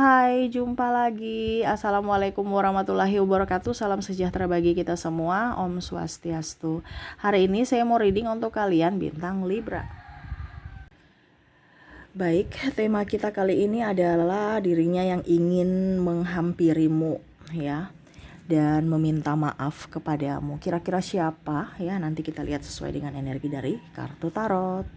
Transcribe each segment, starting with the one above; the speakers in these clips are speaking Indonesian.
Hai, jumpa lagi. Assalamualaikum warahmatullahi wabarakatuh. Salam sejahtera bagi kita semua. Om Swastiastu. Hari ini saya mau reading untuk kalian bintang Libra. Baik, tema kita kali ini adalah dirinya yang ingin menghampirimu, ya, dan meminta maaf kepadamu. Kira-kira siapa ya? Nanti kita lihat sesuai dengan energi dari kartu tarot.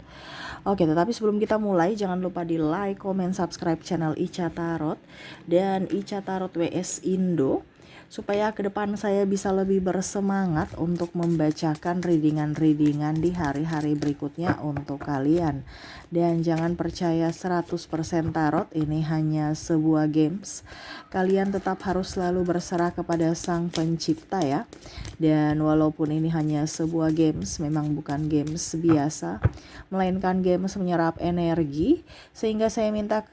Oke, tetapi sebelum kita mulai, jangan lupa di like, komen, subscribe channel Ica Tarot dan Ica Tarot WS Indo, supaya ke depan saya bisa lebih bersemangat untuk membacakan readingan-readingan di hari-hari berikutnya untuk kalian. Dan jangan percaya 100% tarot ini hanya sebuah games. Kalian tetap harus selalu berserah kepada Sang Pencipta ya. Dan walaupun ini hanya sebuah games, memang bukan games biasa, melainkan games menyerap energi, sehingga saya minta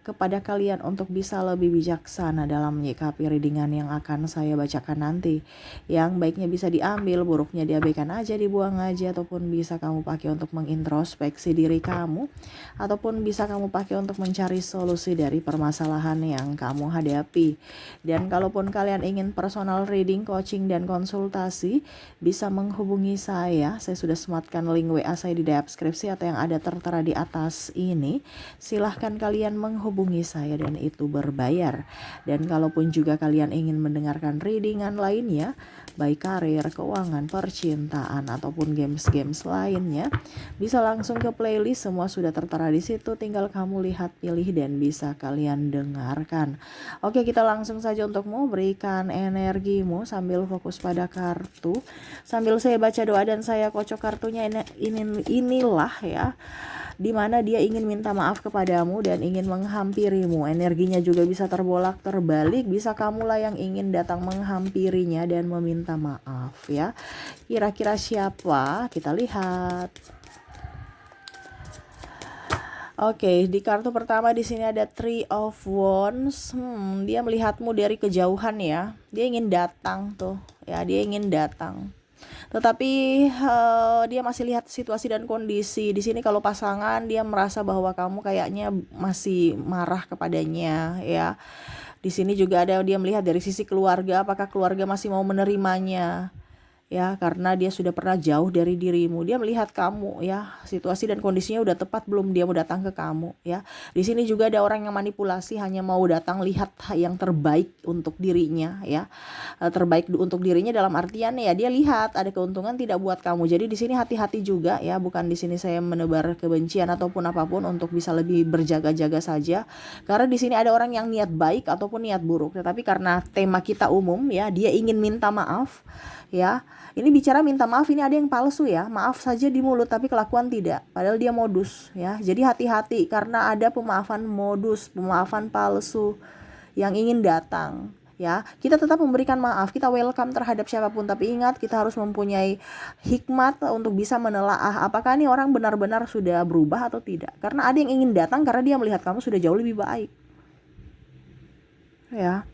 kepada kalian untuk bisa lebih bijaksana dalam menyikapi readingan yang akan saya bacakan nanti. Yang baiknya bisa diambil, buruknya diabaikan aja, dibuang aja, ataupun bisa kamu pakai untuk mengintrospeksi diri kamu, ataupun bisa kamu pakai untuk mencari solusi dari permasalahan yang kamu hadapi. Dan kalaupun kalian ingin personal reading, coaching, dan konsultasi, bisa menghubungi saya. Saya sudah sematkan link WA saya di deskripsi atau yang ada tertera di atas ini. Silahkan kalian menghubungi saya dan itu berbayar. Dan kalaupun juga kalian ingin mendengarkan readingan lainnya, baik karir, keuangan, percintaan, ataupun games-games lainnya, bisa langsung ke playlist, semua sudah tertera di situ. Tinggal kamu lihat, pilih, dan bisa kalian dengarkan. Oke, kita langsung saja untuk memberikan energimu sambil fokus pada kartu. Sambil saya baca doa dan saya kocok kartunya, inilah ya, dimana dia ingin minta maaf kepadamu dan ingin menghampirimu. Energinya juga bisa terbolak terbalik, bisa kamulah yang ingin datang menghampirinya dan meminta maaf ya. Kira-kira siapa? Kita lihat. Oke, di kartu pertama di sini ada Three of Wands. Dia melihatmu dari kejauhan ya. Dia ingin datang tuh ya, dia ingin datang. Tetapi dia masih lihat situasi dan kondisi. Di sini kalau pasangan, dia merasa bahwa kamu kayaknya masih marah kepadanya ya. Di sini juga ada dia melihat dari sisi keluarga, apakah keluarga masih mau menerimanya ya, karena dia sudah pernah jauh dari dirimu. Dia melihat kamu ya, situasi dan kondisinya udah tepat belum dia mau datang ke kamu ya. Di sini juga ada orang yang manipulasi, hanya mau datang lihat yang terbaik untuk dirinya ya. Terbaik untuk dirinya dalam artian ya, dia lihat ada keuntungan tidak buat kamu. Jadi di sini hati-hati juga ya, bukan di sini saya menebar kebencian ataupun apapun, untuk bisa lebih berjaga-jaga saja. Karena di sini ada orang yang niat baik ataupun niat buruk. Tetapi karena tema kita umum ya, dia ingin minta maaf ya. Ini bicara minta maaf, ini ada yang palsu ya, maaf saja di mulut tapi kelakuan tidak, padahal dia modus ya. Jadi hati-hati karena ada pemaafan modus, pemaafan palsu yang ingin datang ya. Kita tetap memberikan maaf, kita welcome terhadap siapapun, tapi ingat kita harus mempunyai hikmat untuk bisa menelaah apakah ini orang benar-benar sudah berubah atau tidak. Karena ada yang ingin datang karena dia melihat kamu sudah jauh lebih baik ya,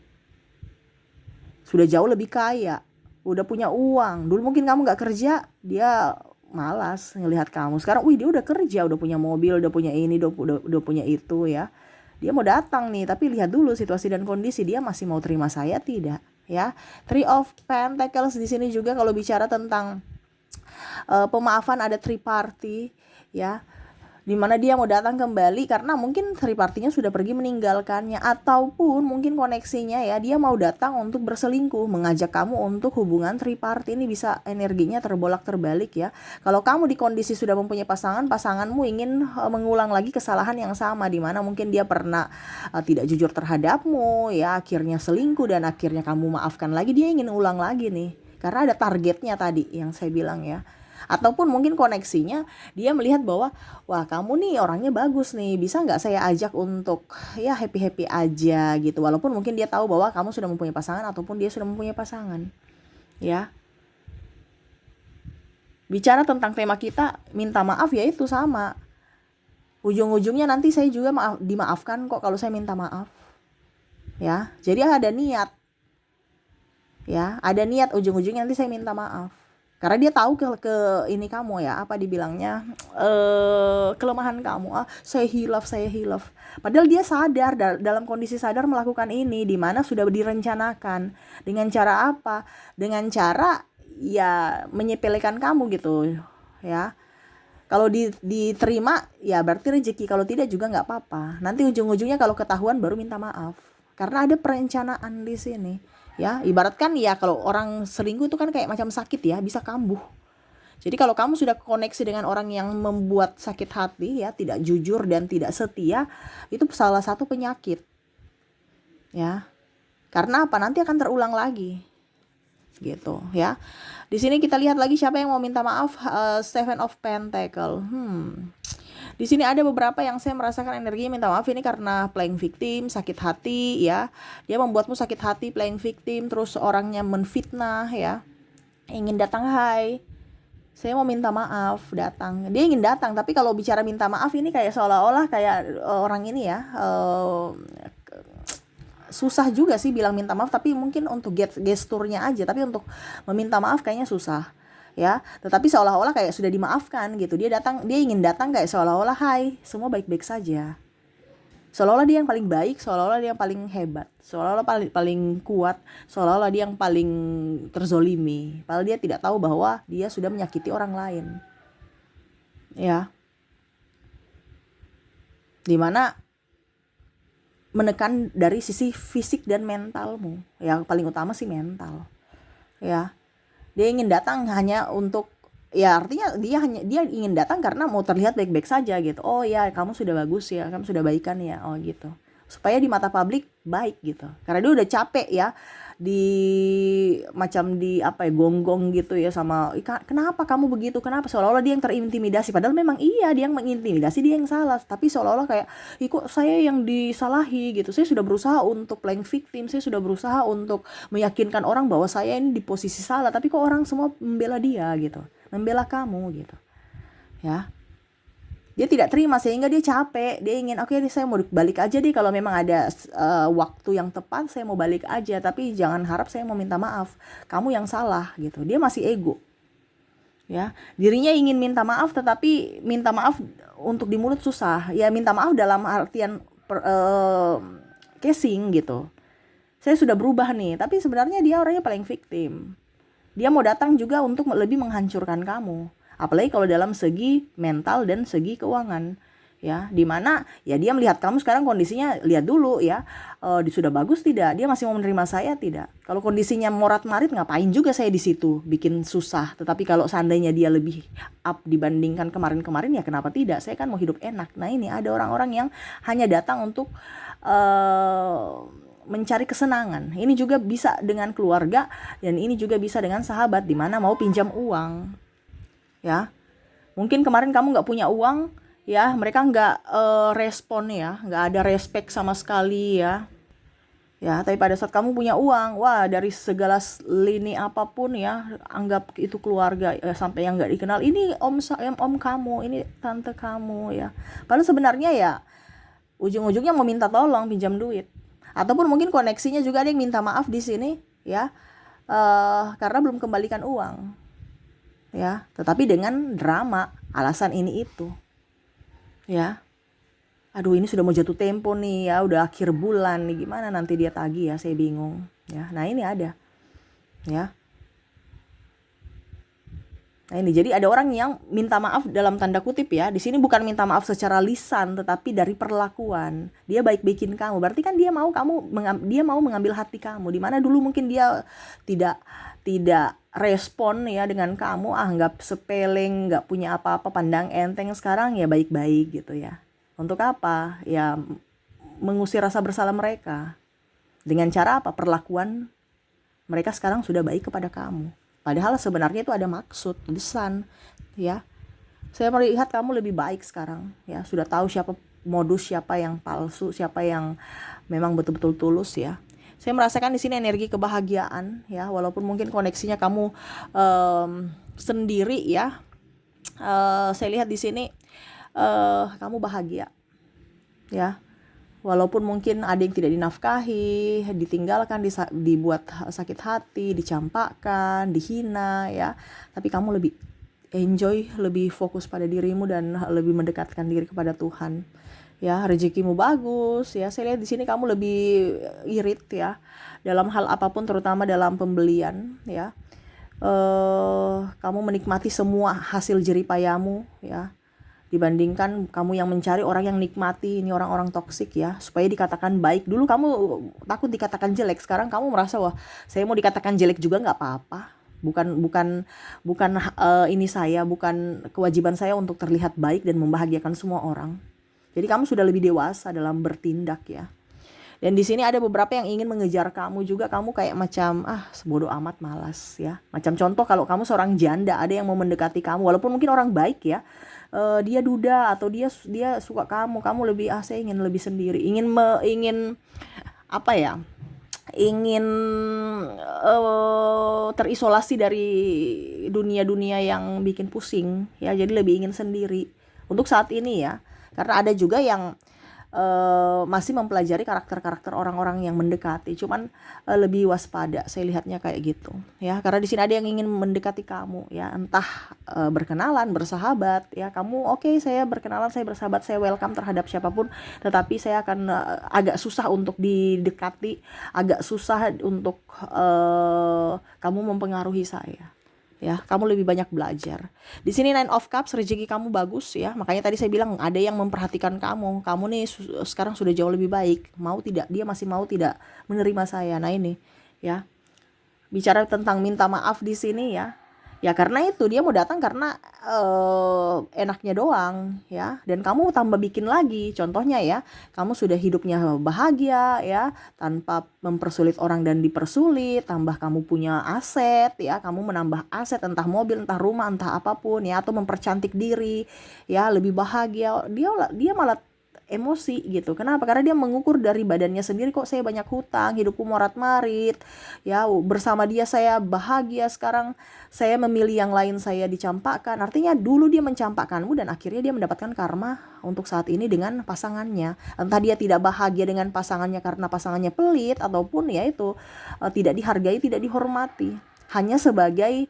sudah jauh lebih kaya, udah punya uang. Dulu mungkin kamu gak kerja, dia malas ngelihat kamu. Sekarang dia udah kerja, udah punya mobil, udah punya ini, udah punya itu ya. Dia mau datang nih, tapi lihat dulu situasi dan kondisi, dia masih mau terima saya tidak ya. Three of Pentacles di sini juga kalau bicara tentang pemaafan, ada three party ya, dimana dia mau datang kembali karena mungkin tripartinya sudah pergi meninggalkannya, ataupun mungkin koneksinya ya, dia mau datang untuk berselingkuh, mengajak kamu untuk hubungan triparti. Ini bisa energinya terbolak terbalik ya. Kalau kamu di kondisi sudah mempunyai pasangan, pasanganmu ingin mengulang lagi kesalahan yang sama, dimana mungkin dia pernah tidak jujur terhadapmu ya, akhirnya selingkuh dan akhirnya kamu maafkan lagi, dia ingin ulang lagi nih karena ada targetnya tadi yang saya bilang ya. Ataupun mungkin koneksinya dia melihat bahwa wah kamu nih orangnya bagus nih, bisa nggak saya ajak untuk ya happy-happy aja gitu. Walaupun mungkin dia tahu bahwa kamu sudah mempunyai pasangan ataupun dia sudah mempunyai pasangan ya. Bicara tentang tema kita minta maaf ya, itu sama, ujung-ujungnya nanti saya juga dimaafkan kok kalau saya minta maaf ya. Jadi ada niat ya, ada niat, ujung-ujungnya nanti saya minta maaf Karena dia tahu ke ini kamu ya, apa dibilangnya, kelemahan kamu. Saya hilaf, saya hilaf. Padahal dia sadar, dalam kondisi sadar melakukan ini, di mana sudah direncanakan. Dengan cara apa? Dengan cara ya menyepelekan kamu gitu ya. Kalau diterima ya berarti rezeki, kalau tidak juga nggak apa-apa. Nanti ujung-ujungnya kalau ketahuan baru minta maaf. Karena ada perencanaan di sini. Ya, ibaratkan ya kalau orang selingkuh itu kan kayak macam sakit ya, bisa kambuh. Jadi kalau kamu sudah koneksi dengan orang yang membuat sakit hati ya, tidak jujur dan tidak setia, itu salah satu penyakit. Ya. Karena apa? Nanti akan terulang lagi. Gitu ya. Di sini kita lihat lagi siapa yang mau minta maaf. Seven of Pentacle. Di sini ada beberapa yang saya merasakan energi minta maaf ini karena playing victim, sakit hati ya. Dia membuatmu sakit hati, playing victim, terus orangnya menfitnah ya. Ingin datang, hai, saya mau minta maaf, datang. Dia ingin datang, tapi kalau bicara minta maaf ini kayak seolah-olah kayak orang ini ya, susah juga sih bilang minta maaf, tapi mungkin untuk gesturnya aja, tapi untuk meminta maaf kayaknya susah ya. Tetapi seolah-olah kayak sudah dimaafkan gitu. Dia ingin datang kayak seolah-olah, hai, semua baik-baik saja. Seolah-olah dia yang paling baik, seolah-olah dia yang paling hebat, seolah-olah paling kuat, seolah-olah dia yang paling terzolimi. Padahal dia tidak tahu bahwa dia sudah menyakiti orang lain. Ya. Dimana menekan dari sisi fisik dan mentalmu. Yang paling utama sih mental. Ya. Dia ingin datang hanya untuk, ya artinya dia ingin datang karena mau terlihat baik-baik saja gitu. Oh ya, kamu sudah bagus ya, kamu sudah baikan ya, oh gitu. Supaya di mata publik baik gitu. Karena dia udah capek ya macam gonggong gitu ya sama, kenapa kamu begitu, kenapa, seolah-olah dia yang terintimidasi. Padahal memang iya dia yang mengintimidasi, dia yang salah. Tapi seolah-olah kayak, kok saya yang disalahi gitu. Saya sudah berusaha untuk playing victim, saya sudah berusaha untuk meyakinkan orang bahwa saya ini di posisi salah, tapi kok orang semua membela dia gitu, membela kamu gitu ya. Dia tidak terima sehingga dia capek. Dia ingin, oke, saya mau balik aja deh, kalau memang ada waktu yang tepat saya mau balik aja, tapi jangan harap saya mau minta maaf, kamu yang salah gitu. Dia masih ego ya. Dirinya ingin minta maaf, tetapi minta maaf untuk di mulut susah ya. Minta maaf dalam artian casing gitu, saya sudah berubah nih, tapi sebenarnya dia orangnya paling victim. Dia mau datang juga untuk lebih menghancurkan kamu. Apalagi kalau dalam segi mental dan segi keuangan ya, dimana ya dia melihat kamu sekarang kondisinya, lihat dulu ya, sudah bagus tidak, dia masih mau menerima saya tidak. Kalau kondisinya morat-marit, ngapain juga saya di situ bikin susah. Tetapi kalau seandainya dia lebih up dibandingkan kemarin-kemarin, ya kenapa tidak, saya kan mau hidup enak. Nah ini ada orang-orang yang hanya datang untuk mencari kesenangan. Ini juga bisa dengan keluarga, dan ini juga bisa dengan sahabat, dimana mau pinjam uang ya. Mungkin kemarin kamu nggak punya uang ya, mereka nggak respon ya, nggak ada respect sama sekali ya. Ya, tapi pada saat kamu punya uang, wah, dari segala lini apapun ya, anggap itu keluarga ya, sampai yang nggak dikenal, ini om kamu, ini tante kamu ya. Padahal sebenarnya ya ujung-ujungnya mau minta tolong pinjam duit, ataupun mungkin koneksinya juga ada yang minta maaf di sini ya, karena belum kembalikan uang ya, tetapi dengan drama, alasan ini itu ya. Aduh, ini sudah mau jatuh tempo nih ya, udah akhir bulan nih, gimana nanti dia tagih ya, saya bingung ya. Nah ini ada ya. Nah ini, jadi ada orang yang minta maaf dalam tanda kutip ya. Di sini bukan minta maaf secara lisan, tetapi dari perlakuan. Dia baik-baikin kamu. Berarti kan dia mau mengambil hati kamu. Dimana dulu mungkin dia tidak respon ya dengan kamu, anggap sepele, nggak punya apa-apa, pandang enteng. Sekarang ya baik-baik gitu ya. Untuk apa? Ya mengusir rasa bersalah mereka. Dengan cara apa? Perlakuan mereka sekarang sudah baik kepada kamu. Padahal sebenarnya itu ada maksud, pesan ya. Saya melihat kamu lebih baik sekarang ya. Sudah tahu siapa modus, siapa yang palsu, siapa yang memang betul-betul tulus ya. Saya merasakan di sini energi kebahagiaan ya, walaupun mungkin koneksinya kamu sendiri ya. Saya lihat di sini kamu bahagia ya. Walaupun mungkin ada yang tidak dinafkahi, ditinggalkan, dibuat sakit hati, dicampakkan, dihina ya. Tapi kamu lebih enjoy, lebih fokus pada dirimu dan lebih mendekatkan diri kepada Tuhan. Ya, rezekimu bagus ya. Saya lihat di sini kamu lebih irit ya dalam hal apapun, terutama dalam pembelian ya. Kamu menikmati semua hasil jeripayamu ya, dibandingkan kamu yang mencari orang yang nikmati. Ini orang-orang toksik ya, supaya dikatakan baik. Dulu kamu takut dikatakan jelek, sekarang kamu merasa wah saya mau dikatakan jelek juga nggak apa-apa. Bukan ini saya, bukan kewajiban saya untuk terlihat baik dan membahagiakan semua orang. Jadi kamu sudah lebih dewasa dalam bertindak ya. Dan di sini ada beberapa yang ingin mengejar kamu juga. Kamu kayak macam sebodoh amat, malas ya. Macam contoh kalau kamu seorang janda, ada yang mau mendekati kamu walaupun mungkin orang baik ya. Dia duda atau dia suka kamu lebih saya ingin lebih sendiri, ingin apa ya? Ingin terisolasi dari dunia-dunia yang bikin pusing ya. Jadi lebih ingin sendiri untuk saat ini ya. Karena ada juga yang masih mempelajari karakter-karakter orang-orang yang mendekati, cuman lebih waspada. Saya lihatnya kayak gitu ya, karena di sini ada yang ingin mendekati kamu ya, entah berkenalan, bersahabat ya. Kamu oke, saya berkenalan, saya bersahabat, saya welcome terhadap siapapun, tetapi saya akan agak susah untuk didekati, agak susah untuk kamu mempengaruhi saya. Ya, kamu lebih banyak belajar. Di sini Nine of Cups, rezeki kamu bagus ya. Makanya tadi saya bilang ada yang memperhatikan kamu. Kamu nih sekarang sudah jauh lebih baik. Mau tidak, dia masih mau tidak menerima saya. Nah ini ya. Bicara tentang minta maaf di sini ya. Ya karena itu dia mau datang karena enaknya doang ya. Dan kamu tambah bikin lagi. Contohnya ya, kamu sudah hidupnya bahagia ya, tanpa mempersulit orang dan dipersulit. Tambah kamu punya aset ya, kamu menambah aset, entah mobil, entah rumah, entah apapun ya, atau mempercantik diri ya, lebih bahagia. Dia malah emosi gitu. Kenapa? Karena dia mengukur dari badannya sendiri, kok saya banyak hutang, hidupku morat-marit ya, bersama dia saya bahagia, sekarang saya memilih yang lain, saya dicampakkan. Artinya dulu dia mencampakkanmu dan akhirnya dia mendapatkan karma untuk saat ini dengan pasangannya. Entah dia tidak bahagia dengan pasangannya karena pasangannya pelit, ataupun ya itu tidak dihargai, tidak dihormati, hanya sebagai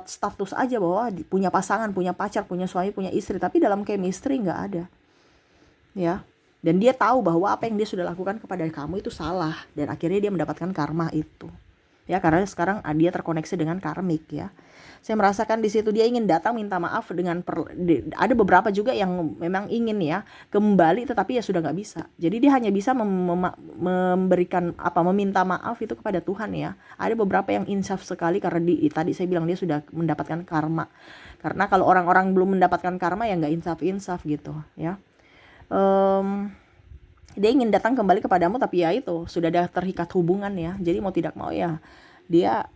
status aja bahwa punya pasangan, punya pacar, punya suami, punya istri, tapi dalam chemistry nggak ada ya. Dan dia tahu bahwa apa yang dia sudah lakukan kepada kamu itu salah, dan akhirnya dia mendapatkan karma itu ya, karena sekarang dia terkoneksi dengan karmik ya. Saya merasakan di situ dia ingin datang minta maaf dengan ada beberapa juga yang memang ingin ya kembali, tetapi ya sudah nggak bisa. Jadi dia hanya bisa memberikan meminta maaf itu kepada Tuhan ya. Ada beberapa yang insaf sekali, karena tadi saya bilang dia sudah mendapatkan karma. Karena kalau orang-orang belum mendapatkan karma ya nggak insaf gitu ya. Dia ingin datang kembali kepadamu, tapi ya itu sudah ada terikat hubungan ya. Jadi mau tidak mau ya dia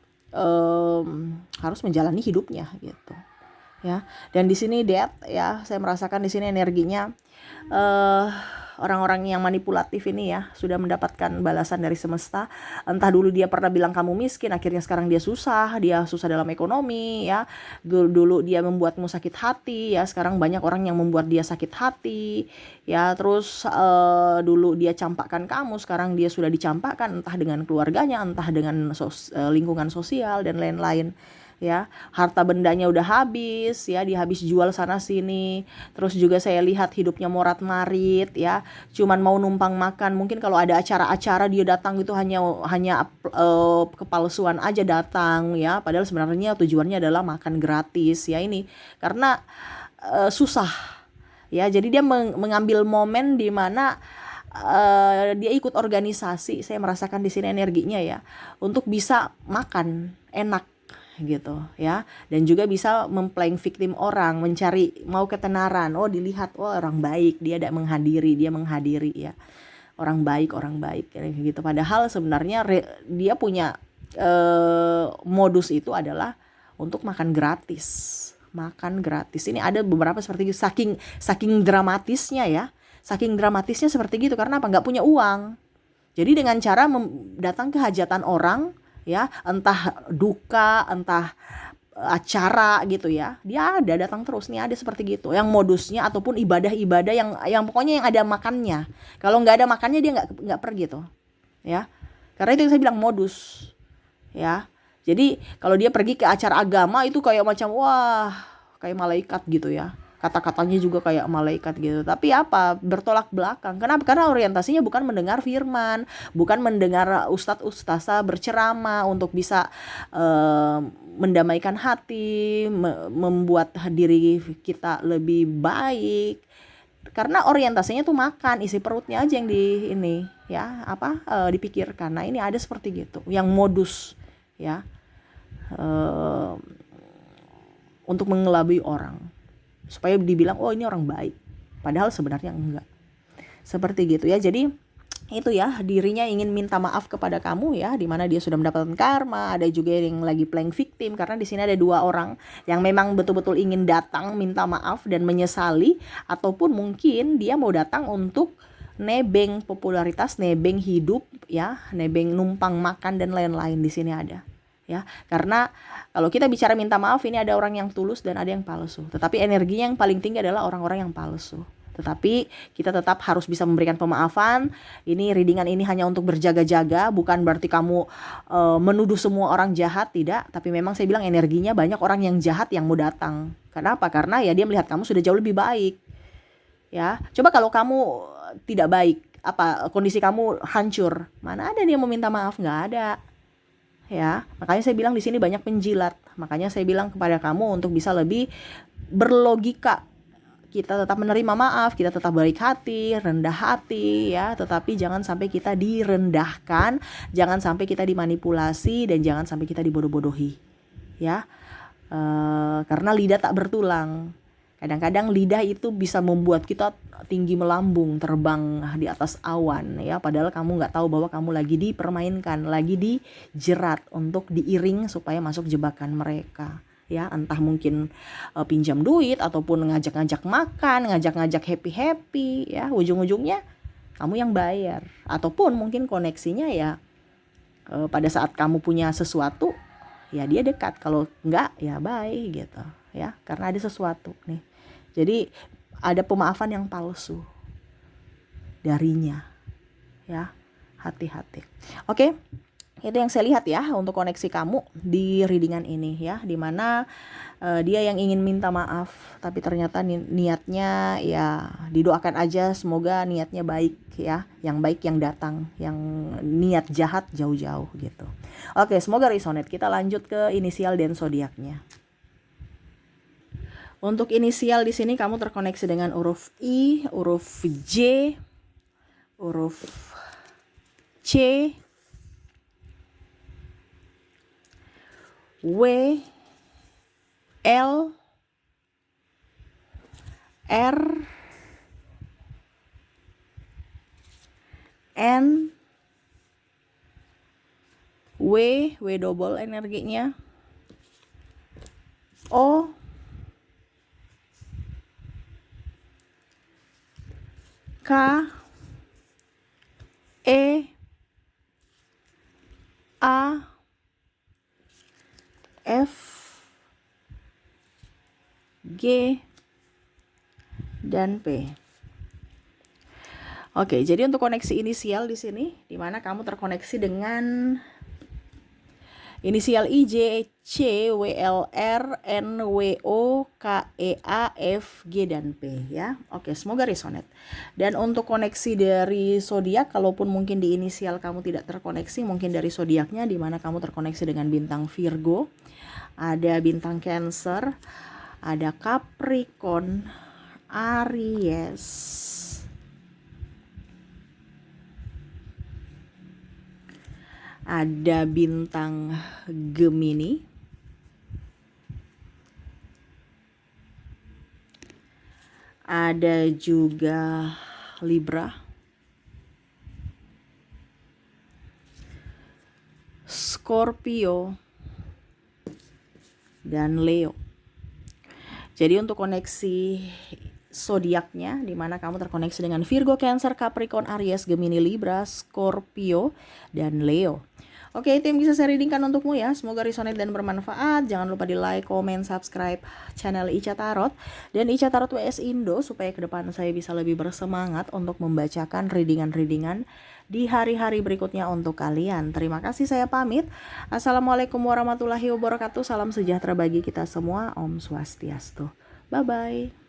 harus menjalani hidupnya gitu ya. Dan di sini Death ya, saya merasakan di sini energinya orang-orang yang manipulatif ini ya sudah mendapatkan balasan dari semesta. Entah dulu dia pernah bilang kamu miskin, akhirnya sekarang dia susah dalam ekonomi ya. Dulu dia membuatmu sakit hati ya, sekarang banyak orang yang membuat dia sakit hati ya. Terus dulu dia campakkan kamu, sekarang dia sudah dicampakkan, entah dengan keluarganya, entah dengan lingkungan sosial dan lain-lain ya. Harta bendanya udah habis ya, dia habis jual sana sini. Terus juga saya lihat hidupnya morat marit ya, cuman mau numpang makan. Mungkin kalau ada acara-acara dia datang itu hanya kepalsuan aja datang ya, padahal sebenarnya tujuannya adalah makan gratis ya. Ini karena susah ya, jadi dia mengambil momen di mana dia ikut organisasi. Saya merasakan di sini energinya ya, untuk bisa makan enak gitu ya, dan juga bisa memplaying victim orang, mencari mau ketenaran. Oh dilihat, oh orang baik, dia menghadiri ya, orang baik gitu. Padahal sebenarnya dia punya modus itu adalah untuk makan gratis. Ini ada beberapa seperti itu, saking dramatisnya ya, seperti gitu. Karena apa? Nggak punya uang. Jadi dengan cara datang ke hajatan orang ya, entah duka, entah acara gitu ya, dia ada datang terus nih, ada seperti gitu yang modusnya, ataupun ibadah-ibadah yang pokoknya yang ada makannya. Kalau nggak ada makannya dia nggak pergi tuh ya, karena itu yang saya bilang modus ya. Jadi kalau dia pergi ke acara agama itu kayak macam wah kayak malaikat gitu ya, kata-katanya juga kayak malaikat gitu, tapi apa, bertolak belakang. Kenapa? Karena orientasinya bukan mendengar firman, bukan mendengar ustadz ustazah berceramah untuk bisa mendamaikan hati, membuat diri kita lebih baik. Karena orientasinya tuh makan, isi perutnya aja yang di ini ya, dipikirkan. Nah ini ada seperti gitu yang modus ya, untuk mengelabui orang supaya dibilang oh ini orang baik, padahal sebenarnya enggak. Seperti gitu ya. Jadi itu ya, dirinya ingin minta maaf kepada kamu ya, dimana dia sudah mendapatkan karma. Ada juga yang lagi playing victim, karena di sini ada 2 orang yang memang betul-betul ingin datang minta maaf dan menyesali, ataupun mungkin dia mau datang untuk nebeng popularitas, nebeng hidup ya, nebeng numpang makan dan lain-lain. Di sini ada ya, karena kalau kita bicara minta maaf ini ada orang yang tulus dan ada yang palsu, tetapi energinya yang paling tinggi adalah orang-orang yang palsu. Tetapi kita tetap harus bisa memberikan pemaafan. Ini readingan ini hanya untuk berjaga-jaga, bukan berarti kamu menuduh semua orang jahat, tidak. Tapi memang saya bilang energinya banyak orang yang jahat yang mau datang. Kenapa? Karena ya dia melihat kamu sudah jauh lebih baik. Ya, coba kalau kamu tidak baik, kondisi kamu hancur, mana ada dia mau minta maaf? Nggak ada. Ya, makanya saya bilang di sini banyak penjilat. Makanya saya bilang kepada kamu untuk bisa lebih berlogika. Kita tetap menerima maaf, kita tetap baik hati, rendah hati ya, tetapi jangan sampai kita direndahkan, jangan sampai kita dimanipulasi, dan jangan sampai kita dibodoh-bodohi ya. Karena lidah tak bertulang. Kadang-kadang lidah itu bisa membuat kita tinggi melambung, terbang di atas awan ya, padahal kamu nggak tahu bahwa kamu lagi dipermainkan, lagi dijerat untuk diiring supaya masuk jebakan mereka. Ya, entah mungkin pinjam duit, ataupun ngajak-ngajak makan, ngajak-ngajak happy-happy ya, ujung-ujungnya kamu yang bayar. Ataupun mungkin koneksinya ya pada saat kamu punya sesuatu ya dia dekat, kalau enggak ya bye gitu ya, karena ada sesuatu nih. Jadi ada pemaafan yang palsu darinya ya, hati-hati. Oke. Itu yang saya lihat ya untuk koneksi kamu di readingan ini ya, dimana dia yang ingin minta maaf, tapi ternyata niatnya ya didoakan aja, semoga niatnya baik ya, yang baik yang datang, yang niat jahat jauh-jauh gitu. Oke, semoga resonate. Kita lanjut ke inisial dan zodiaknya. Untuk inisial di sini kamu terkoneksi dengan huruf I, huruf J, huruf C, W, L, R, N, W double energinya, O, K, E, A, F, G, dan P. Oke, jadi untuk koneksi inisial di sini, di mana kamu terkoneksi dengan inisial I, J, C, W, L, R, N, W, O, K, E, A, F, G, dan P ya. Oke, semoga resonate. Dan untuk koneksi dari zodiak, kalaupun mungkin di inisial kamu tidak terkoneksi, mungkin dari zodiaknya, di mana kamu terkoneksi dengan bintang Virgo, ada bintang Cancer, ada Capricorn, Aries, ada bintang Gemini, ada juga Libra, Scorpio, dan Leo. Jadi untuk koneksi zodiaknya, di mana kamu terkoneksi dengan Virgo, Cancer, Capricorn, Aries, Gemini, Libra, Scorpio, dan Leo. Oke, itu yang bisa saya readingkan untukmu ya. Semoga resonate dan bermanfaat. Jangan lupa di like, comment, subscribe channel Ica Tarot dan Ica Tarot WS Indo supaya ke depan saya bisa lebih bersemangat untuk membacakan readingan-readingan di hari-hari berikutnya untuk kalian. Terima kasih, saya pamit. Assalamualaikum warahmatullahi wabarakatuh. Salam sejahtera bagi kita semua. Om Swastiastu. Bye-bye.